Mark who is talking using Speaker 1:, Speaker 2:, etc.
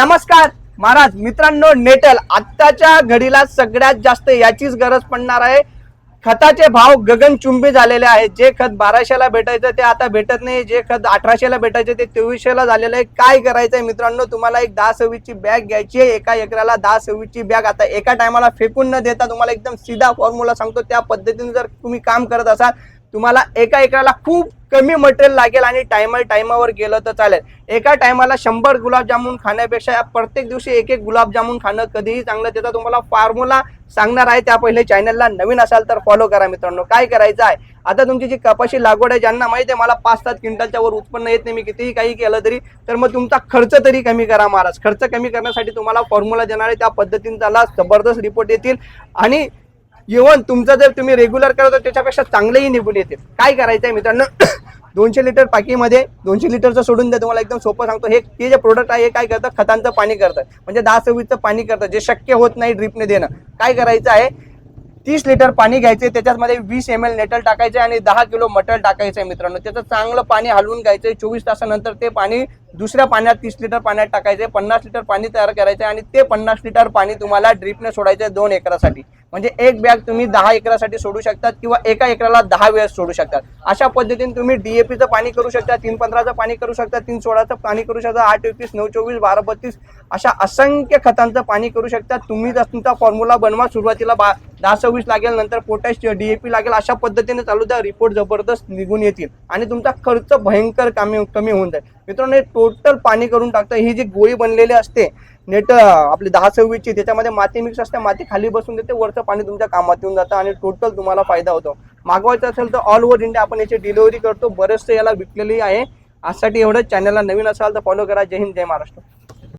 Speaker 1: नमस्कार महाराज मित्रांनो, नेटल आत्ताच्या घडीला सगळ्यात जास्त याचीच गरज पडणार आहे. खताचे भाव गगनचुंबी झालेले आहेत. जे खत 1200ला भेटायचं ते आता भेटत नाही. जे खत 1800ला भेटायचं ते 2300ला झालेलं आहे. काय करायचंय मित्रांनो, तुम्हाला एक 10-26 ची बॅग घ्यायची आहे. एका एकराला 10-26 ची बॅग आता एका टायमाला फेकून न देता तुम्हाला एकदम सीधा फॉर्म्युला सांगतो. त्या पद्धतीने जर तुम्ही काम करत असाल, तुम्हाला एका एकराला खूप कमी मटेरियल लागेल आणि टायमावर गेलं तर चालेल. एका टायमाला 100 गुलाबजामुन खाण्यापेक्षा प्रत्येक दिवशी एक गुलाबजामुन खाणं कधीही चांगलं. त्याचा तुम्हाला फॉर्म्युला सांगणार आहे. त्या पहिले चॅनलला नवीन असाल तर फॉलो करा मित्रांनो. काय करायचं आहे, आता तुमची जी कपाशी लागवड आहे, ज्यांना माहिती आहे मला 5-7 क्विंटलच्या वर उत्पन्न येत नाही, मी कितीही काही केलं तरी, तर मग तुमचा खर्च तरी कमी करा महाराज. खर्च कमी करण्यासाठी तुम्हाला फॉर्म्युला देणार आहे. त्या पद्धतीने त्याला जबरदस्त रिपोर्ट येतील आणि इव्हन तुमचं जर तुम्ही रेग्युलर करत त्याच्यापेक्षा चांगलेही निघून येतील. काय करायचंय मित्रांनो, 200 लिटर पाकीमध्ये 200 लिटरचं सोडून द्या. तुम्हाला एकदम सोपं सांगतो. हे जे प्रोडक्ट आहे हे काय करतं, खतांचं पाणी करतं, म्हणजे 10-26चं पाणी करतं, जे शक्य होत नाही ड्रिपने देणं. काय करायचं आहे, 30 लिटर पाणी घ्यायचे, त्याच्यामध्ये 20 ml नेटल टाकायचे आणि 10 किलो मटेरियल टाकायचं आहे मित्रांनो. त्याचं चांगलं पाणी हलवून घ्यायचं. 24 तासानंतर ते पाणी दुसऱ्या पाण्यात 30 लिटर पाण्यात टाकायचे. 50 लिटर पाणी तयार करायचं आणि ते 50 लिटर पाणी तुम्हाला ड्रिपने सोडायचं 2 एकरासाठी. म्हणजे एक बॅग तुम्ही 10 एकरासाठी सोडू शकतात किंवा एका एकराला 10 वेळेस सोडू शकतात. अशा पद्धतीने तुम्ही DAPचं पाणी करू शकता, 3-15चं पाणी करू शकता, 3-16चं पाणी करू शकता, 8-21, 9-24, 12-32 अशा असंख्य खतांचं पाणी करू शकता. तुम्ही जर तुमचा फॉर्म्युला बनवा. सुरुवातीला 10-26 लागेल, नंतर पोटॅश DAP लागेल. अशा पद्धतीने चालू द्या. रिपोर्ट जबरदस्त निघून येतील आणि तुमचा खर्च भयंकर कमी होऊन जाईल मित्रांनो. हे टोटल पाणी करून टाकतं. ही जी गोळी बनलेली असते नेट आपली 10-26 ची, त्याच्यामध्ये माती मिक्स असते. माती खाली बसून देते, वरचं पाणी तुमच्या कामात येऊन जातं आणि टोटल तुम्हाला फायदा होतो. मागवायचं असेल तर ऑल ओव्हर इंडिया आपण याची डिलिव्हरी करतो. बरेचसे याला विकलेली आहे. आजसाठी एवढं. चॅनलला नवीन असाल तर फॉलो करा. जय हिंद, जय महाराष्ट्र.